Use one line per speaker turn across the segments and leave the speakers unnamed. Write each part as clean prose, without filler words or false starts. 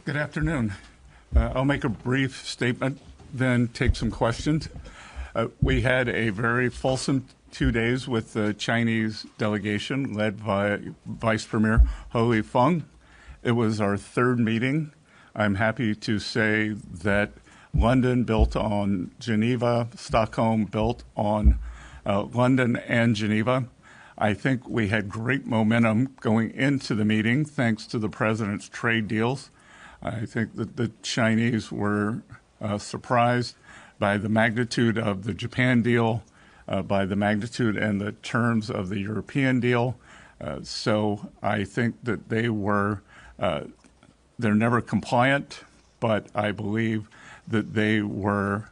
Good afternoon. I'll make a brief statement, then take some questions. We had a very fulsome 2 days with the Chinese delegation led by Vice Premier Ho Feng. It was our third meeting. I'm happy to say that London built on Geneva, Stockholm built on London and Geneva. I think we had great momentum going into the meeting thanks to the president's trade deals. I think that the Chinese were surprised by the magnitude of the Japan deal, by the magnitude and the terms of the European deal. So I think that they're never compliant, but I believe that they were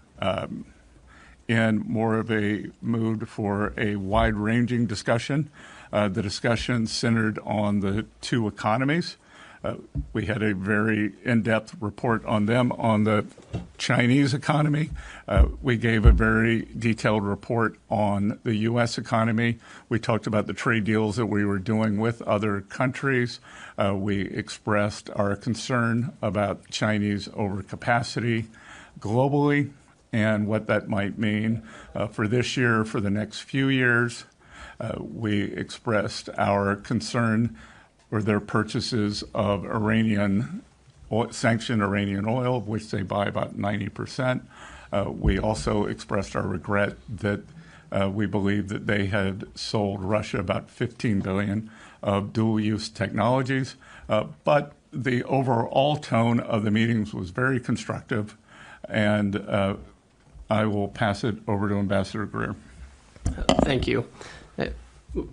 in more of a mood for a wide-ranging discussion. The discussion centered on the two economies. We had a very in-depth report on them on the Chinese economy. We gave a very detailed report on the U.S. economy. We talked about the trade deals that we were doing with other countries. We expressed our concern about Chinese overcapacity globally and what that might mean for this year, for the next few years. We expressed our concern for their purchases of sanctioned Iranian oil, of which they buy about 90%. We also expressed our regret that we believe that they had sold Russia about $15 billion of dual-use technologies. But the overall tone of the meetings was very constructive, and I will pass it over to Ambassador Greer.
Thank you.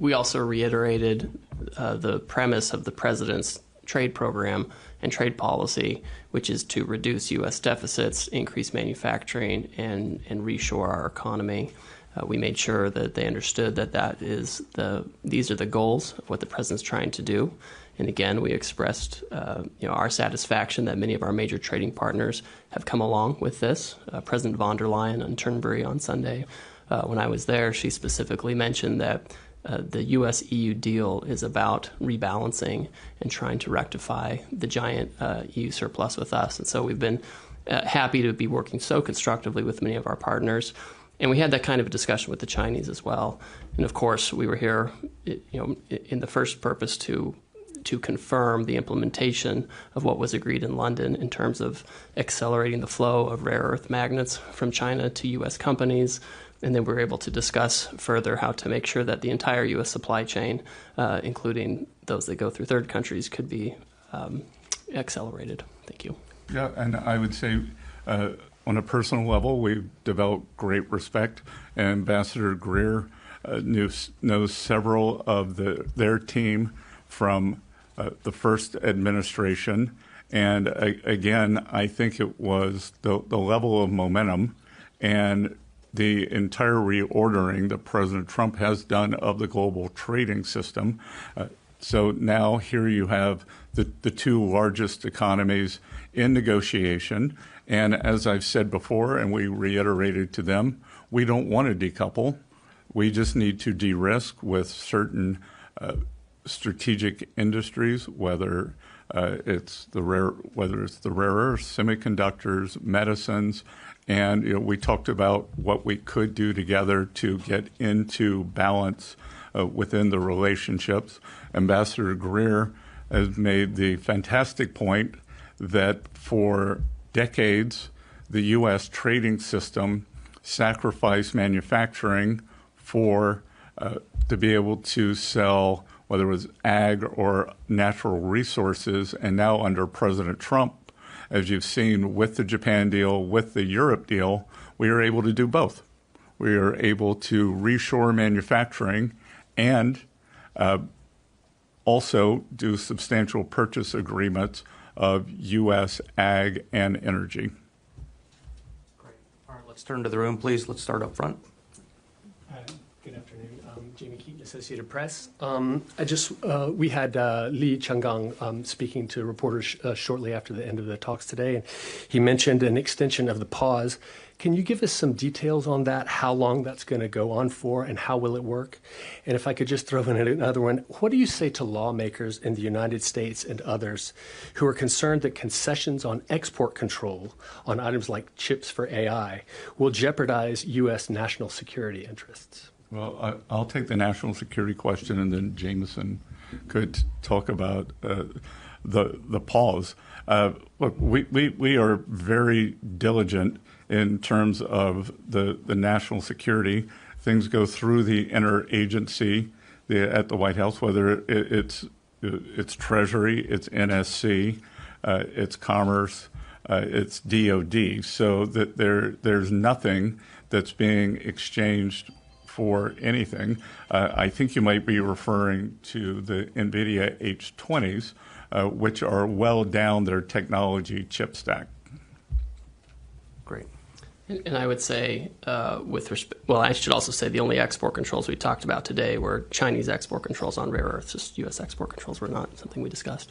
We also reiterated the premise of the President's trade program and trade policy, which is to reduce U.S. deficits, increase manufacturing, and reshore our economy. We made sure that they understood that these are the goals of what the President's trying to do. And again, we expressed our satisfaction that many of our major trading partners have come along with this. President von der Leyen on Turnberry on Sunday, when I was there, she specifically mentioned that the U.S.-EU deal is about rebalancing and trying to rectify the giant EU surplus with us. And so we've been happy to be working so constructively with many of our partners. And we had that kind of a discussion with the Chinese as well. And of course, we were here in the first purpose to confirm the implementation of what was agreed in London in terms of accelerating the flow of rare earth magnets from China to U.S. companies. And then we were able to discuss further how to make sure that the entire U.S. supply chain, including those that go through third countries, could be accelerated. Thank you.
Yeah, and I would say on a personal level, we've developed great respect. Ambassador Greer knows several of their team from the first administration. And again, I think it was the level of momentum and the entire reordering that President Trump has done of the global trading system. So now here you have the two largest economies in negotiation. And as I've said before, and we reiterated to them, we don't want to decouple. We just need to de-risk with certain strategic industries, whether it's the rare earths, semiconductors, medicines. And we talked about what we could do together to get into balance within the relationships. Ambassador Greer has made the fantastic point that for decades, the U.S. trading system sacrificed manufacturing to be able to sell, whether it was ag or natural resources. And now under President Trump, as you've seen with the Japan deal, with the Europe deal, we are able to do both. We are able to reshore manufacturing and also do substantial purchase agreements of U.S. ag and energy.
Great. All right, let's turn to the room, please. Let's start up front.
Good afternoon.
Jamie Keaton, Associated Press. We had Li Changgang speaking to reporters shortly after the end of the talks today, and he mentioned an extension of the pause. Can you give us some details on that, how long that's going to go on for, and how will it work? And if I could just throw in another one, what do you say to lawmakers in the United States and others who are concerned that concessions on export control on items like chips for AI will jeopardize U.S. national security interests?
Well, I'll take the national security question, and then Jameson could talk about the pause. Look, we are very diligent in terms of the national security. Things go through the interagency at the White House, whether it's Treasury, it's NSC, it's Commerce, it's DOD. So that there's nothing that's being exchanged for anything. I think you might be referring to the NVIDIA H20s, which are well down their technology chip stack.
Great.
And I would say, I should also say the only export controls we talked about today were Chinese export controls on rare earths. Just U.S. export controls were not something we discussed.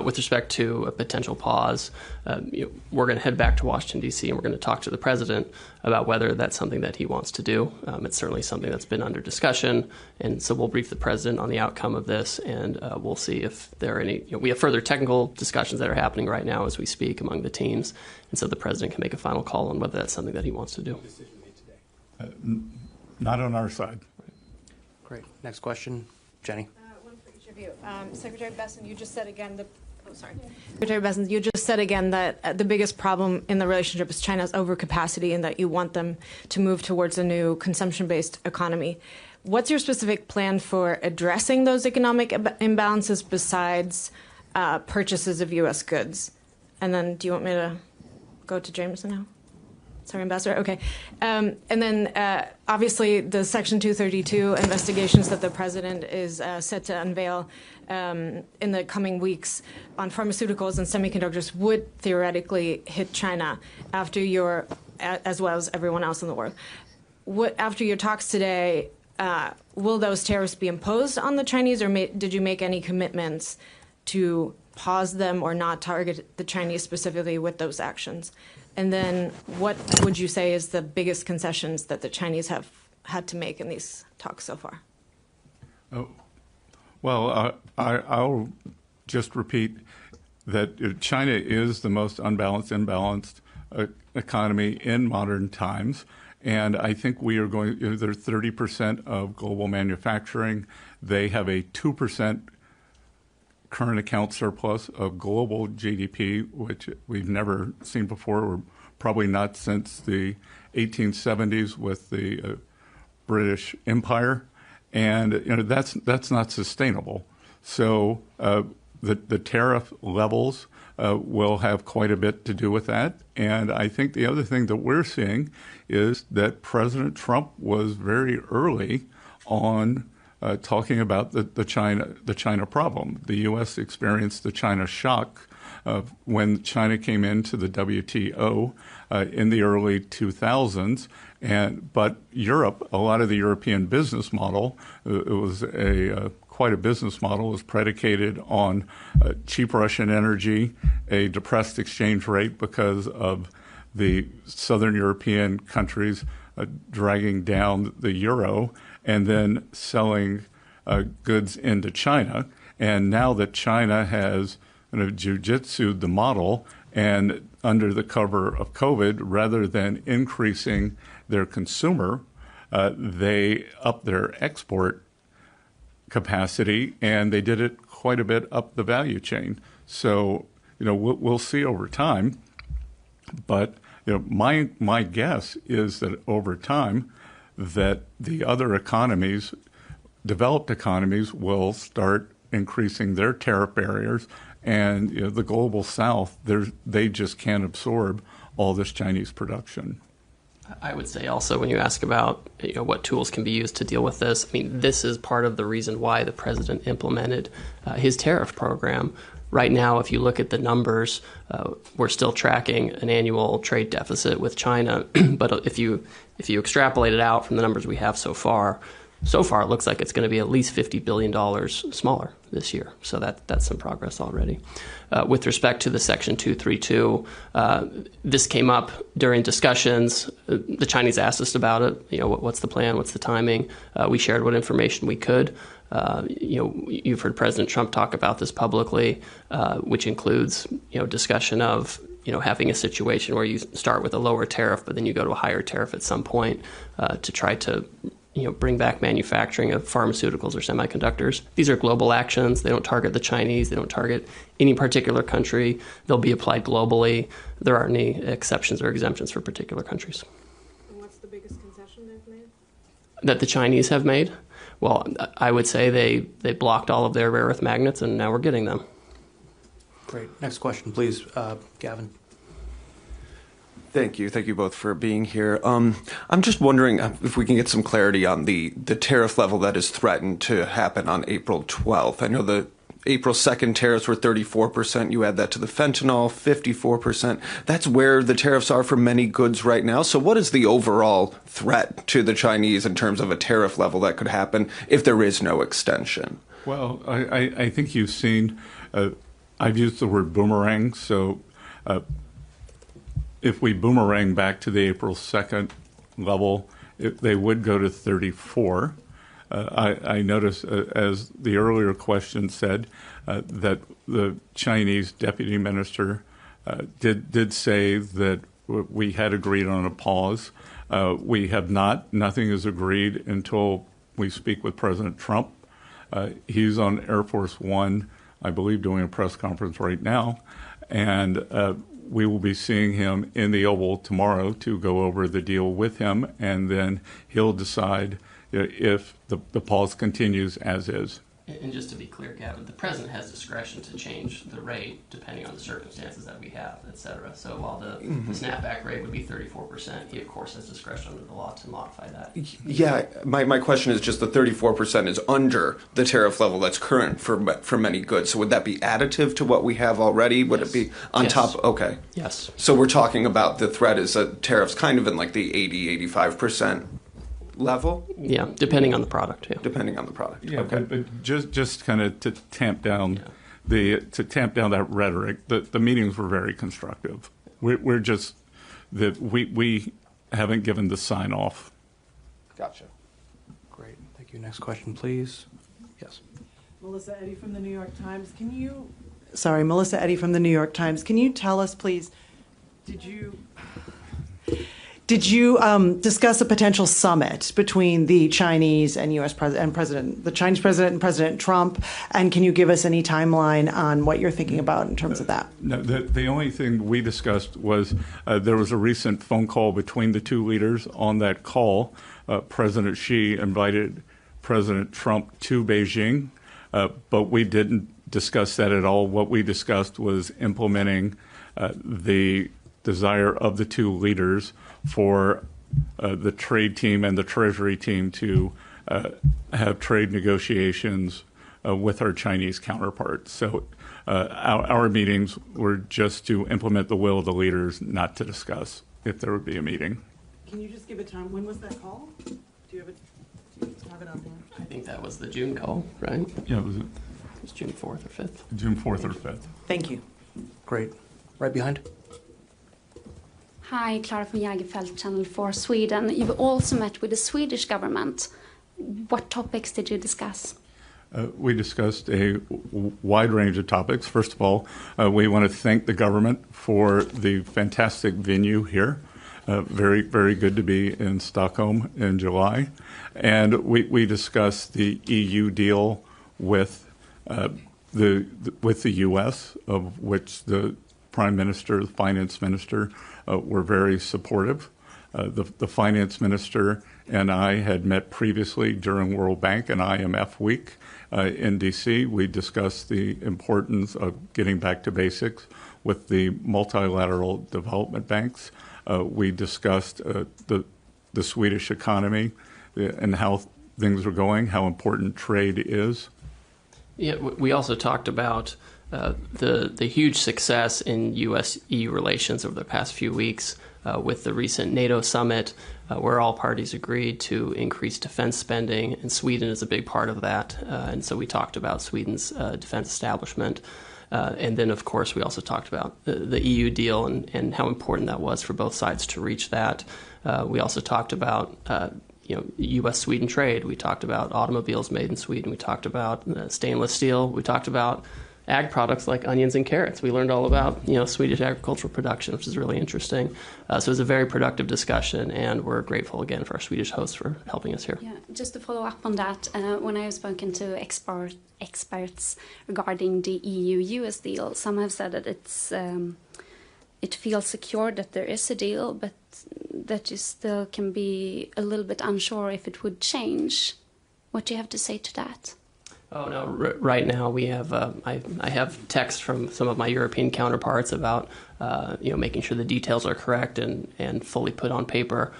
With respect to a potential pause, we're going to head back to Washington, D.C., and we're going to talk to the president about whether that's something that he wants to do. It's certainly something that's been under discussion, and so we'll brief the president on the outcome of this, and we'll see if there are any. We have further technical discussions that are happening right now as we speak among the teams, and so the president can make a final call on whether that's something that he wants to do.
Not on our side.
Great. Next question, Jenny.
Secretary Besson, you just said again Secretary Besson, you just said again that the biggest problem in the relationship is China's overcapacity and that you want them to move towards a new consumption-based economy. What's your specific plan for addressing those economic imbalances besides purchases of U.S. goods? And then do you want me to go to Jameson now? Sorry, Ambassador. Okay. And then obviously the Section 232 investigations that the president is set to unveil in the coming weeks on pharmaceuticals and semiconductors would theoretically hit China after as well as everyone else in the world. After your talks today, will those tariffs be imposed on the Chinese, or did you make any commitments to pause them or not target the Chinese specifically with those actions? And then what would you say is the biggest concessions that the Chinese have had to make in these talks so far?
I'll just repeat that China is the most imbalanced economy in modern times. And I think we are they're 30% of global manufacturing. They have a 2% current account surplus of global GDP, which we've never seen before, or probably not since the 1870s with the British Empire, and that's not sustainable. So the tariff levels will have quite a bit to do with that. And I think the other thing that we're seeing is that President Trump was very early on talking about the China problem. The U.S. experienced the China shock when China came into the WTO in the early 2000s. But Europe, a lot of the European business model, it was quite a business model, was predicated on cheap Russian energy, a depressed exchange rate because of the Southern European countries dragging down the euro, and then selling goods into China. And now that China has jujitsu'd the model, and under the cover of COVID, rather than increasing their consumer, they upped their export capacity, and they did it quite a bit up the value chain. So, we'll see over time. But my guess is that over time, that the other economies, developed economies, will start increasing their tariff barriers, and the global South, they just can't absorb all this Chinese production.
I would say also, when you ask about what tools can be used to deal with this, this is part of the reason why the president implemented his tariff program. Right now, if you look at the numbers, we're still tracking an annual trade deficit with China. But if you extrapolate it out from the numbers we have so far, so far, it looks like it's going to be at least $50 billion smaller this year. So that's some progress already. With respect to the Section 232, this came up during discussions. The Chinese asked us about it. What's the plan? What's the timing? We shared what information we could. You've heard President Trump talk about this publicly, which includes, discussion of, having a situation where you start with a lower tariff, but then you go to a higher tariff at some point to try to bring back manufacturing of pharmaceuticals or semiconductors. These are global actions. They don't target the Chinese. They don't target any particular country. They'll be applied globally. There aren't any exceptions or exemptions for particular countries.
And what's the biggest concession they've made?
That the Chinese have made? Well, I would say they blocked all of their rare earth magnets, and now we're getting them.
Great. Next question, please, Gavin.
Thank you. Thank you both for being here. I'm just wondering if we can get some clarity on the tariff level that is threatened to happen on April 12th. I know the April 2nd tariffs were 34%. You add that to the fentanyl, 54%. That's where the tariffs are for many goods right now. So what is the overall threat to the Chinese in terms of a tariff level that could happen if there is no extension?
Well, I think you've seen, I've used the word boomerang, so if we boomerang back to the April 2nd level, they would go to 34. I noticed, as the earlier question said, that the Chinese deputy minister did say that we had agreed on a pause. We have not. Nothing is agreed until we speak with President Trump. He's on Air Force One, I believe, doing a press conference right now, and we will be seeing him in the Oval tomorrow to go over the deal with him, and then he'll decide if the pause continues as is.
And just to be clear, Gavin, the president has discretion to change the rate depending on the circumstances that we have, et cetera. So while the snapback rate would be 34%, he, of course, has discretion under the law to modify that.
Yeah, my question is just the 34% is under the tariff level that's current for many goods. So would that be additive to what we have already? Would it be on top? Okay.
Yes.
So we're talking about the threat is that tariffs kind of in like the 80-85% level?
Yeah, depending on the product. Yeah.
Depending on the product.
Yeah,
okay.
but just kind of to tamp down that rhetoric. The meetings were very constructive. We're just that we haven't given the sign off.
Gotcha. Great. Thank you. Next question, please. Yes.
Melissa Eddy from the New York Times. Melissa Eddy from the New York Times. Can you tell us, please, did you discuss a potential summit between the Chinese and U.S. the Chinese president and President Trump? And can you give us any timeline on what you're thinking about in terms of that?
No, the only thing we discussed was there was a recent phone call between the two leaders. On that call, President Xi invited President Trump to Beijing, but we didn't discuss that at all. What we discussed was implementing the desire of the two leaders for the trade team and the Treasury team to have trade negotiations with our Chinese counterparts. So our meetings were just to implement the will of the leaders, not to discuss if there would be a meeting.
Can you just give a time? When was that call? Do you have it on hand?
I think that was the June call, right?
Yeah, was it
It was June 4th or 5th.
June 4th or 5th?
Thank you.
Great. Right behind.
Hi, Clara from Jägerfeld, Channel 4 Sweden. You've also met with the Swedish government. What topics did you discuss?
We discussed a wide range of topics. First of all, we want to thank the government for the fantastic venue here. Very, very good to be in Stockholm in July. And we discussed the EU deal with the U.S., of which the Prime Minister, the Finance Minister, were very supportive. The Finance Minister and I had met previously during World Bank and IMF Week in D.C. We discussed the importance of getting back to basics with the multilateral development banks. We discussed the Swedish economy and how things are going, how important trade is.
Yeah, we also talked about the huge success in U.S.-EU relations over the past few weeks with the recent NATO summit, where all parties agreed to increase defense spending, and Sweden is a big part of that. And so we talked about Sweden's defense establishment. And then, of course, we also talked about the EU deal and how important that was for both sides to reach that. We also talked about U.S.-Sweden trade. We talked about automobiles made in Sweden. We talked about stainless steel. We talked about ag products like onions and carrots. We learned all about Swedish agricultural production, which is really interesting. So it was a very productive discussion, and we're grateful again for our Swedish hosts for helping us here.
Yeah, just to follow up on that, when I have spoken to experts regarding the EU-US deal, some have said that it feels secure that there is a deal, but that you still can be a little bit unsure if it would change. What do you have to say to that?
Oh no! Right now we have I have text from some of my European counterparts about making sure the details are correct and fully put on paper.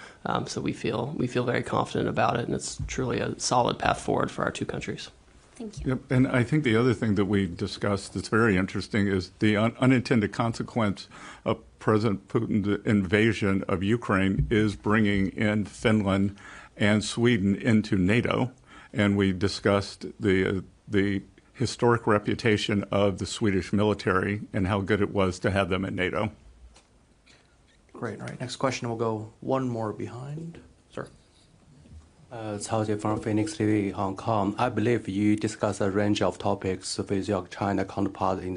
So we feel very confident about it, and it's truly a solid path forward for our two countries.
Thank you.
Yep, and I think the other thing that we discussed that's very interesting is the unintended consequence of President Putin's invasion of Ukraine is bringing in Finland and Sweden into NATO. And we discussed the historic reputation of the Swedish military and how good it was to have them in NATO.
Great. All right. Next question. We'll go one more behind. Sir.
It's Hao from Phoenix TV, Hong Kong. I believe you discussed a range of topics with your China counterpart in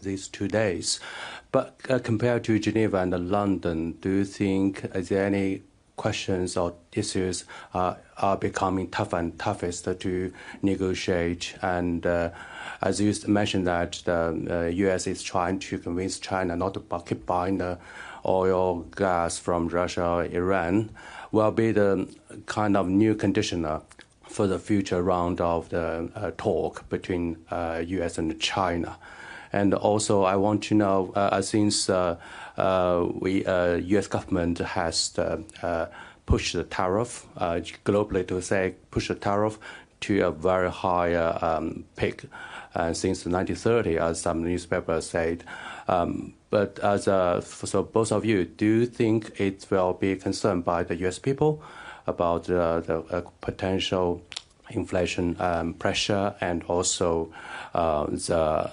these 2 days. But compared to Geneva and London, do you think is there any questions or issues are becoming tougher and toughest to negotiate? And as you mentioned that the U.S. is trying to convince China not to keep buying the oil, gas from Russia or Iran, will be the kind of new conditioner for the future round of the talk between U.S. and China. And also, I want to know, since U.S. government has pushed the tariff globally to say push the tariff to a very high peak since 1930, as some newspapers said. But so both of you, do you think it will be concerned by the U.S. people about the potential inflation pressure and also the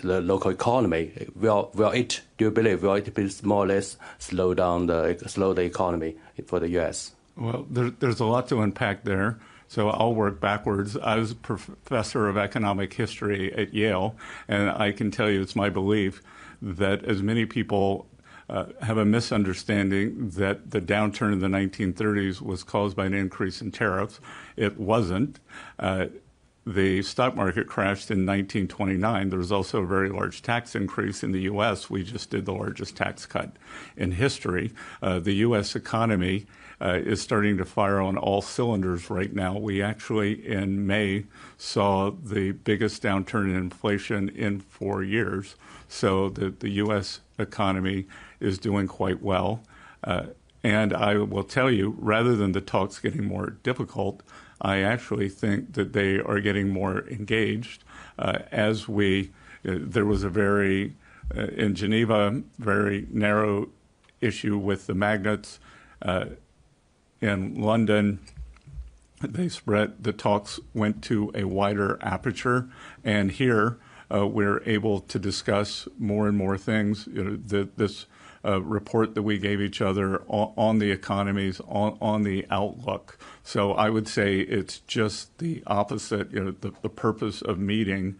local economy? Will it? Do you believe will it be more or less slow the economy for the U.S.?
Well, there's a lot to unpack there. So I'll work backwards. I was a professor of economic history at Yale, and I can tell you it's my belief that as many people have a misunderstanding that the downturn in the 1930s was caused by an increase in tariffs. It wasn't. The stock market crashed in 1929. There was also a very large tax increase in the U.S. We just did the largest tax cut in history. The U.S. economy is starting to fire on all cylinders right now. We actually, in May, saw the biggest downturn in inflation in 4 years. So the U.S. economy is doing quite well. And I will tell you, rather than the talks getting more difficult, I actually think that they are getting more engaged as there was a in Geneva, very narrow issue with the magnets. In London, the talks went to a wider aperture. And here, we're able to discuss more and more things. This report that we gave each other on the economies, on the outlook. So I would say it's just the opposite. The purpose of meeting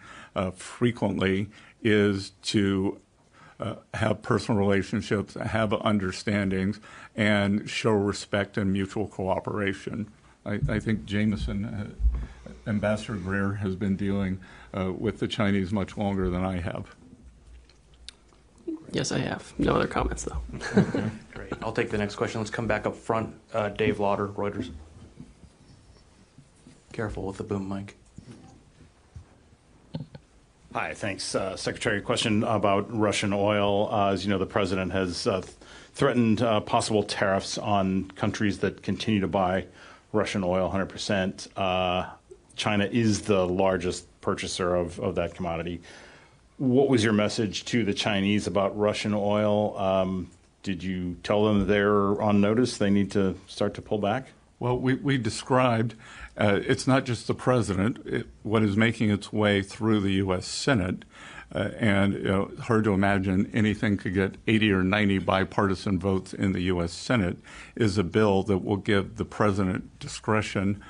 frequently is to have personal relationships, have understandings, and show respect and mutual cooperation. I think Jameson, Ambassador Greer, has been dealing with the Chinese much longer than I have.
Yes, I have. No other comments, though.
Okay, great. I'll take the next question. Let's come back up front. Dave Lauder, Reuters. Careful with the boom mic.
Hi, thanks. Secretary, question about Russian oil. As you know, the president has threatened possible tariffs on countries that continue to buy Russian oil 100%. China is the largest purchaser of that commodity. What was your message to the Chinese about Russian oil? Did you tell them they're on notice, they need to start to pull back?
Well, we described it's not just the president. What is making its way through the U.S. Senate, and hard to imagine anything could get 80 or 90 bipartisan votes in the U.S. Senate, is a bill that will give the president discretion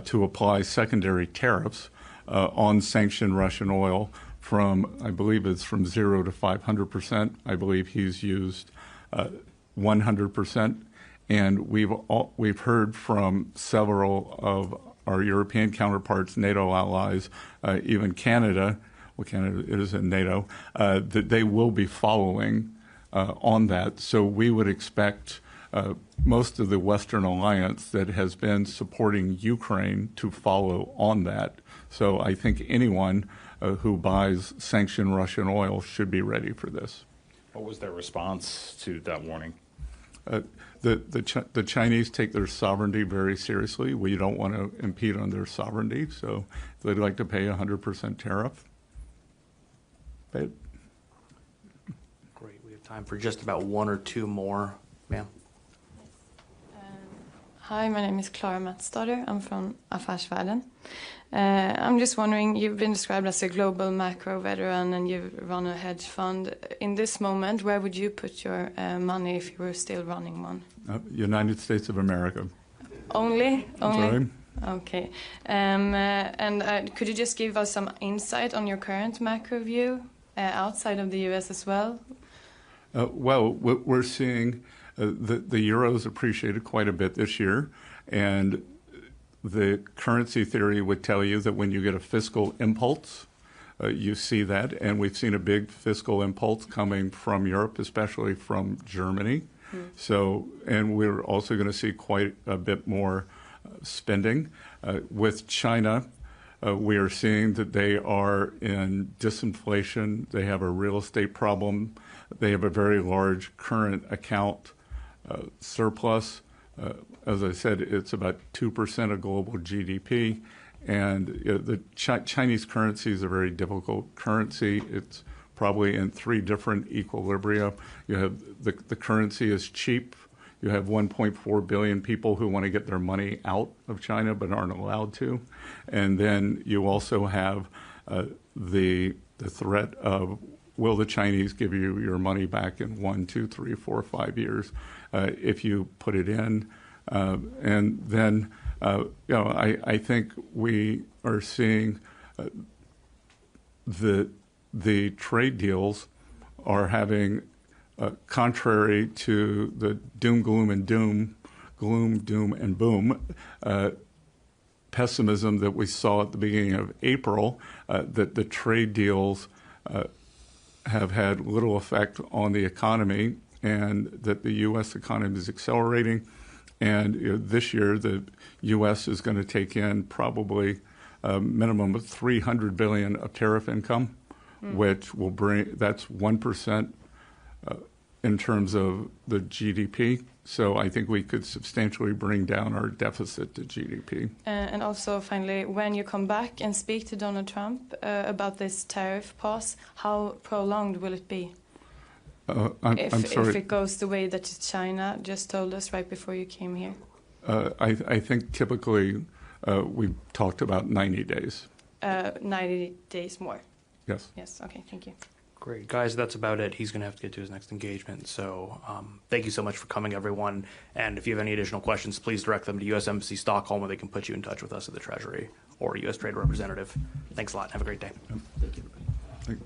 to apply secondary tariffs on sanctioned Russian oil from, I believe it's from 0 to 500%. I believe he's used 100%. And we've heard from several of our European counterparts, NATO allies, even Canada, well, Canada is in NATO, that they will be following on that. So we would expect most of the Western alliance that has been supporting Ukraine to follow on that. So I think anyone who buys sanctioned Russian oil should be ready for this.
What was their response to that warning?
The Chinese take their sovereignty very seriously. We don't want to impede on their sovereignty, so they'd like to pay 100% tariff. But
Great. We have time for just about one or two more. Ma'am.
Hi, my name is Clara Matsdatter. I'm from Affärsvärlden. I'm just wondering, you've been described as a global macro veteran and you run a hedge fund. In this moment, where would you put your money if you were still running one?
United States of America.
Only?
Sorry?
Okay. Could you just give us some insight on your current macro view outside of the U.S. as well?
Well, we're seeing the euro's appreciated quite a bit this year, and the currency theory would tell you that when you get a fiscal impulse, you see that, and we've seen a big fiscal impulse coming from Europe, especially from Germany. So, and we're also going to see quite a bit more spending. With China, we are seeing that they are in disinflation. They have a real estate problem. They have a very large current account surplus. As I said, it's about 2% of global GDP. And the Chinese currency is a very difficult currency. It's probably in 3 different equilibria. You have the currency is cheap. You have 1.4 billion people who want to get their money out of China but aren't allowed to. And then you also have the threat of, will the Chinese give you your money back in 1, 2, 3, 4, 5 years if you put it in? And then, I think we are seeing the trade deals are having, contrary to the gloom, doom, and boom pessimism that we saw at the beginning of April, that the trade deals have had little effect on the economy, and that the U.S. economy is accelerating. And this year, the U.S. is going to take in probably a minimum of $300 billion of tariff income, which will bring, that's 1% in terms of the GDP. So I think we could substantially bring down our deficit to GDP.
And also, finally, when you come back and speak to Donald Trump about this tariff pause, how prolonged will it be?
I'm sorry.
If it goes the way that China just told us right before you came here?
I think typically we've talked about 90 days.
90 days more?
Yes.
Yes, okay, thank you.
Great. Guys, that's about it. He's going to have to get to his next engagement. So thank you so much for coming, everyone. And if you have any additional questions, please direct them to U.S. Embassy Stockholm, where they can put you in touch with us at the Treasury or U.S. Trade Representative. Thanks a lot. Have a great day.
Thank you.